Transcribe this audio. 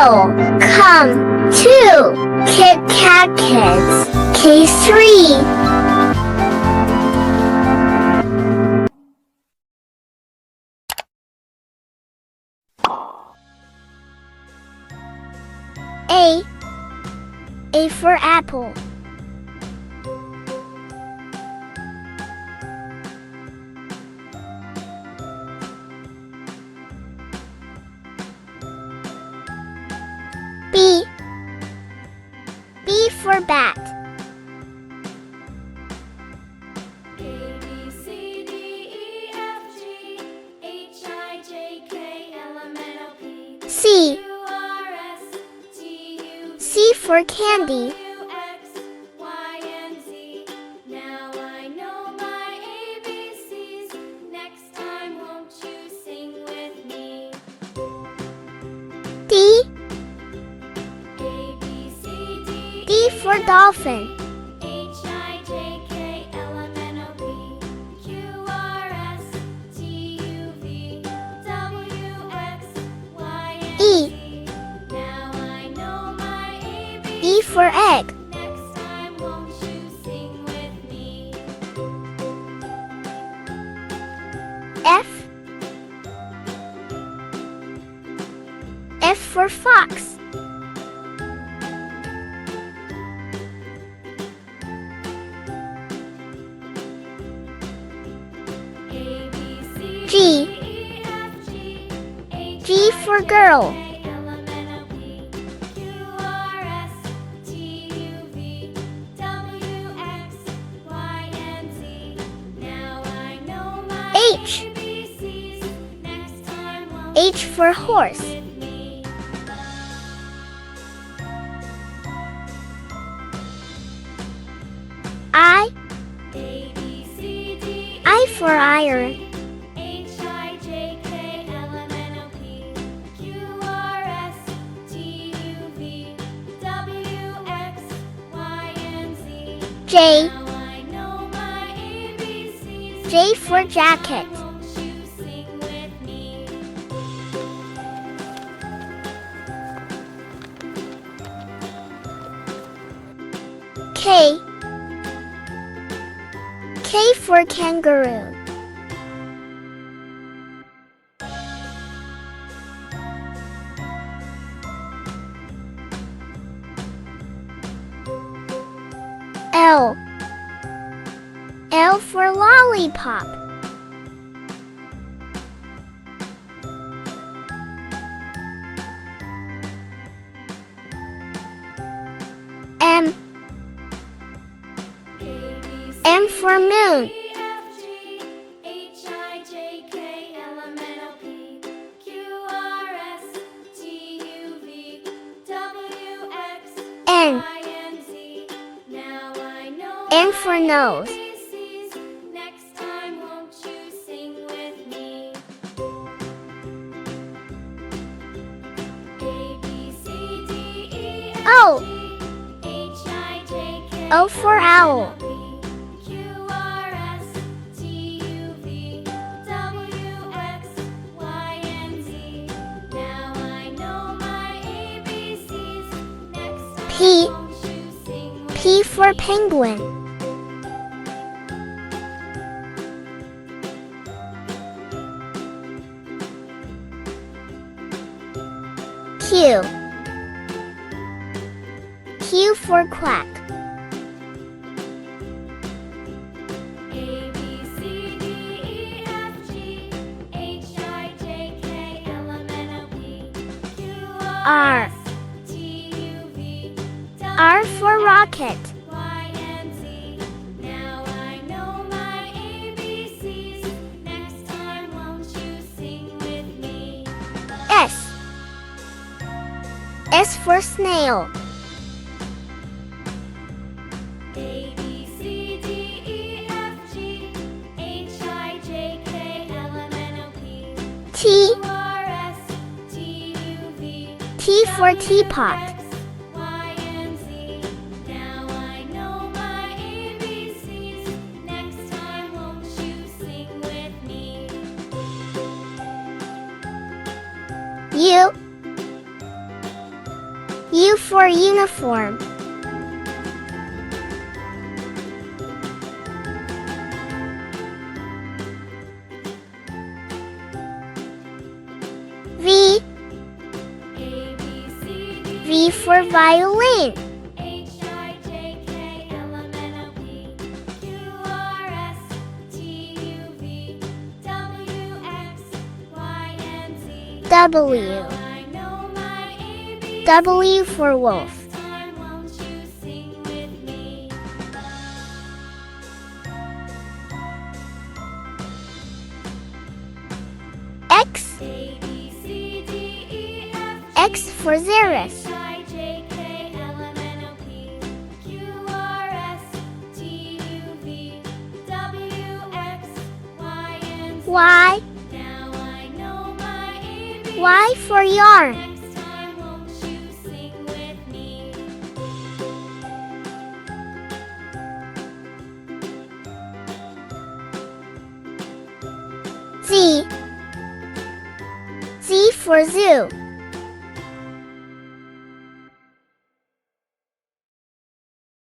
L. Come to Kit Kat Kids K3. A. A for apple. B. B for bat. A, B, C, D, E, F, G, H, I, J, K, L, M, N, O, P, C. Q, R, S, T, U, V, C for candy. W, X, Y, and Z. Now I know my ABCs. Next time, won't you sing with me? D. A, B, C, D, D for dolphin. H, I, J, K, L, M, N, O, P, Q, R, S, T, U, V, W, X, Y, and E. Z. Now I know my ABCs. E for egg. Next time, won't you sing with me? F. F for fox. A, B, C, G. D, E, F, G, H, G for girl. K, L, M, N, O, P, Q, R, S, T, U, V, W, X, Y, and Z. Now I know my H. ABCs. Next time, won't H for horse. with me? I. A, B, C, D, I for iron. H, I, J, K, L, M, N, O, P, Q, R, S, T, U, V, W, X, Y, and Z. J. Now I know my ABCs. J for jacket. Won't you sing with me? K. K for kangaroo. L. L for lollipop. M. A, B, C, M for moon. D, F, G, H, I, J, K, L, M, N, O, P, Q, R, S, T, U, V, W, X, N. Y, and Z. Now I know N for nose. ABCs. Next time, won't you sing with me? A, B, C, D, E, F, O. G, H, I, J, K, O for owl. Q, R, S, T, U, V, W, X, Y, and Z. Now I know my ABCs. Next time, P. won't you sing with P for penguin. Q. Q for quack. A, B, C, D, E, F, G, H, I, J, K, L, M, N, O, P, Q, R. S, T, U, V, R for rocket. Y, and Z. Now I know my ABCs. Next time, won't you sing with me? S. S for snail. A, B, C, D, E, F, G, H, I, J, K, L, M, N, O, P, T. Q, R, S, T, U, V, T for teapot. X, Y, and Z. Now I know my ABCs. Next time, won't you sing with me? U. U for uniform. V. A, B, C, D, V for violin. H, I, J, K, L, M, N, O, P, Q, R, S, T, U, V, W, X, Y, and Z. W. Now I know my ABCs. W for wolf. Next time, won't you sing with me? X. A, B, C, D, E, F, X for Xeris. H, I, J, K, L, M, N, O, P, Q, R, S, T, U, V, W, X, Y, and Z. Y. Now I know my ABCs. Y for yarn. Next time, won't you sing with me? Z. Z for zoo.